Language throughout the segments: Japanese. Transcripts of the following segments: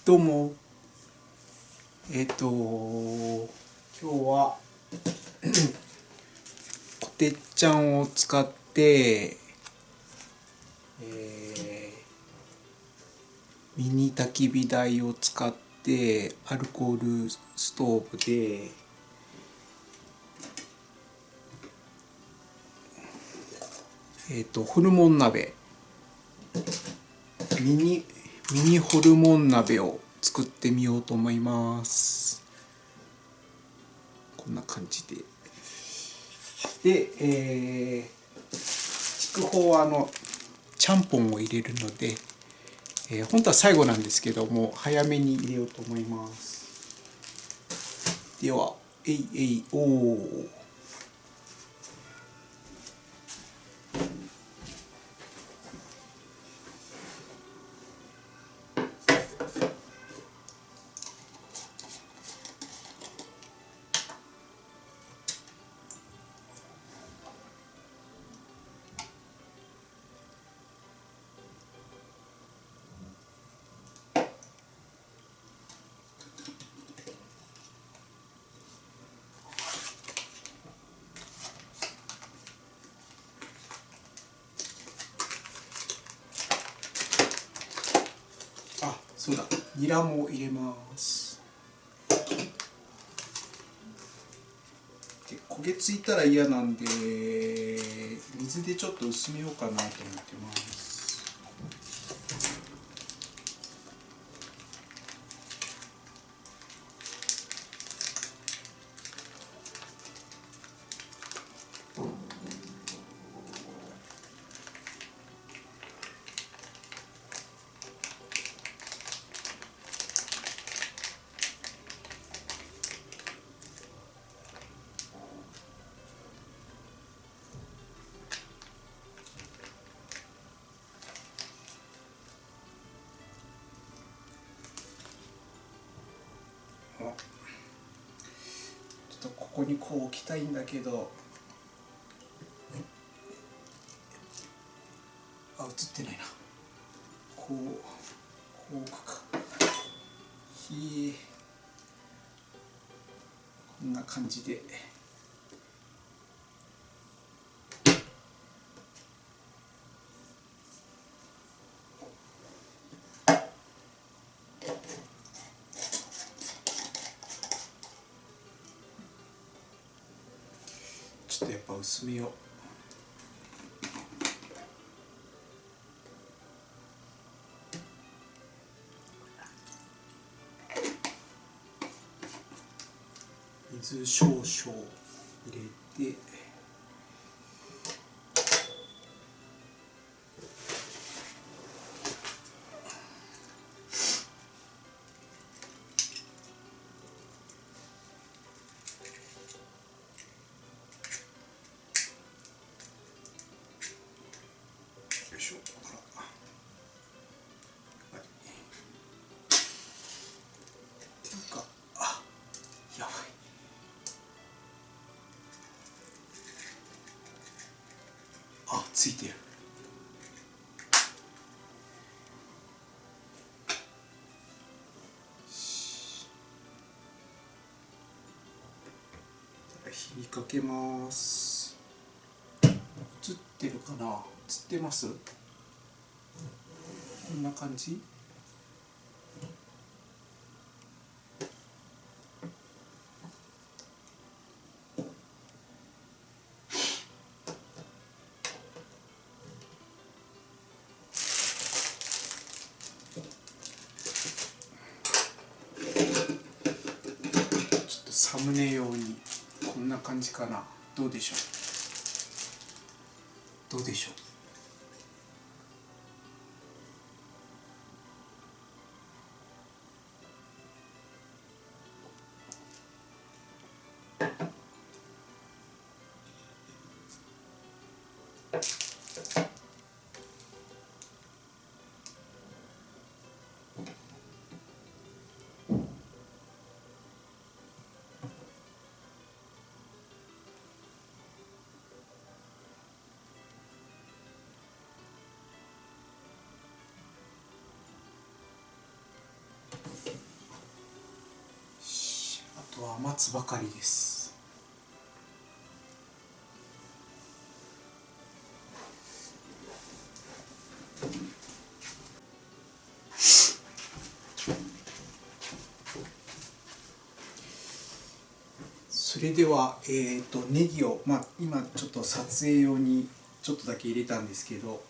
どうも。今日はこてっちゃんを使って、ミニ焚き火台を使ってアルコールストーブで、ホルモン鍋、ミニホルモン鍋を作ってみようと思います。こんな感じで。で、筑豊はちゃんぽんを入れるので、本当は最後なんですけども早めに入れようと思います。では、えいえいおー。あ、そうだ、ニラも入れます。で焦げついたら嫌なんで水でちょっと薄めようかなと思ってます。ちょっとここにこう置きたいんだけど、あ、映ってないな。こう置くか。こんな感じで。ちょっとやっぱ薄めよう。水少々入れて、よいしょ。はい。っていうか、あ、やばい。あ、ついてる。火にかけます。映ってるかな。映ってます。こんな感じ。ちょっとサムネ用にこんな感じかな。どうでしょう。どうでしょう。とは待つばかりです。それでは、ネギを、今ちょっと撮影用にちょっとだけ入れたんですけど、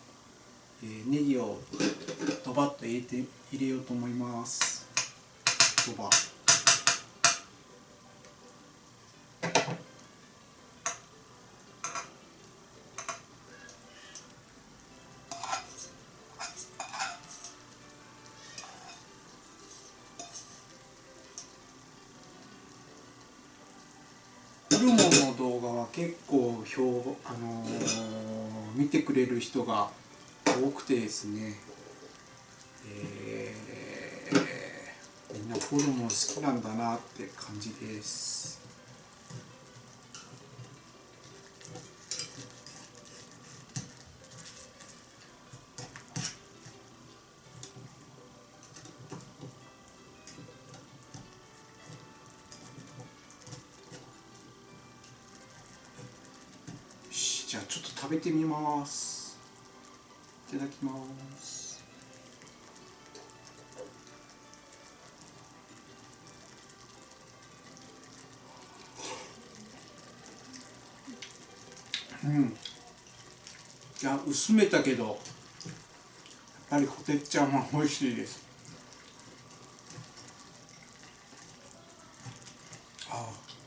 ネギをドバッと入れようと思います。ドバ。ホルモンの動画は結構見てくれる人が多くてですね、みんなホルモン好きなんだなって感じです。じゃあちょっと食べてみます。いただきます。いや、薄めたけどやっぱりこてっちゃんは美味しいです。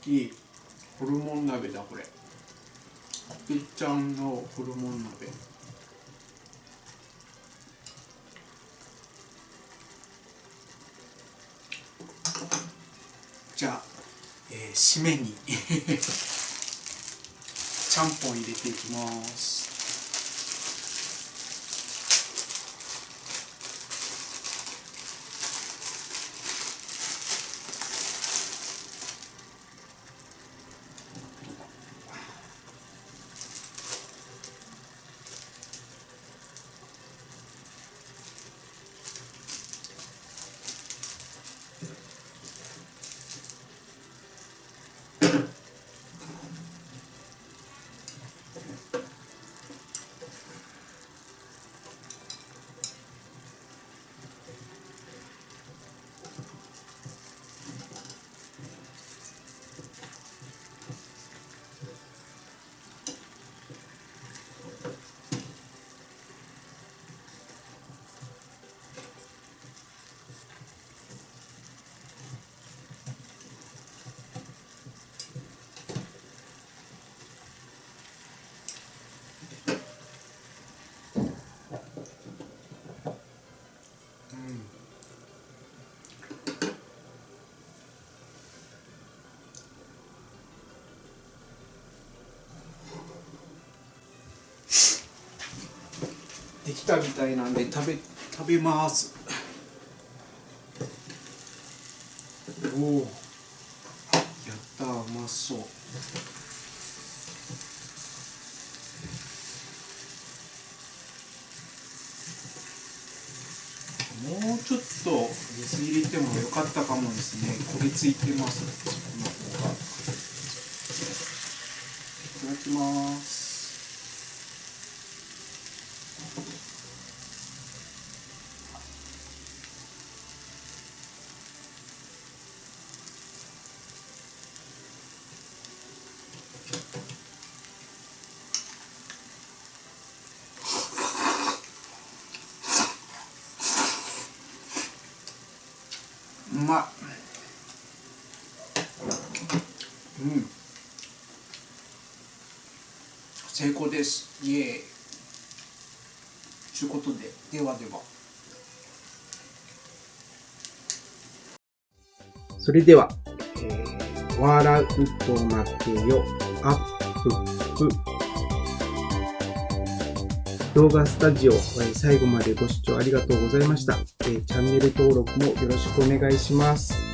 いいホルモン鍋だこれ。こてっちゃんのホルモン鍋。じゃあ、締めにちゃんぽん入れていきます。できたみたいなんで食べます。おお、やったー、うまそう。もうちょっと水入れてもよかったかもですね。焦げついてます、この方が。いただきます。うまっ。成功です。イエーイ。ということで、ではでは。それでは、笑うと負けよアップ動画スタジオ、最後までご視聴ありがとうございました。チャンネル登録もよろしくお願いします。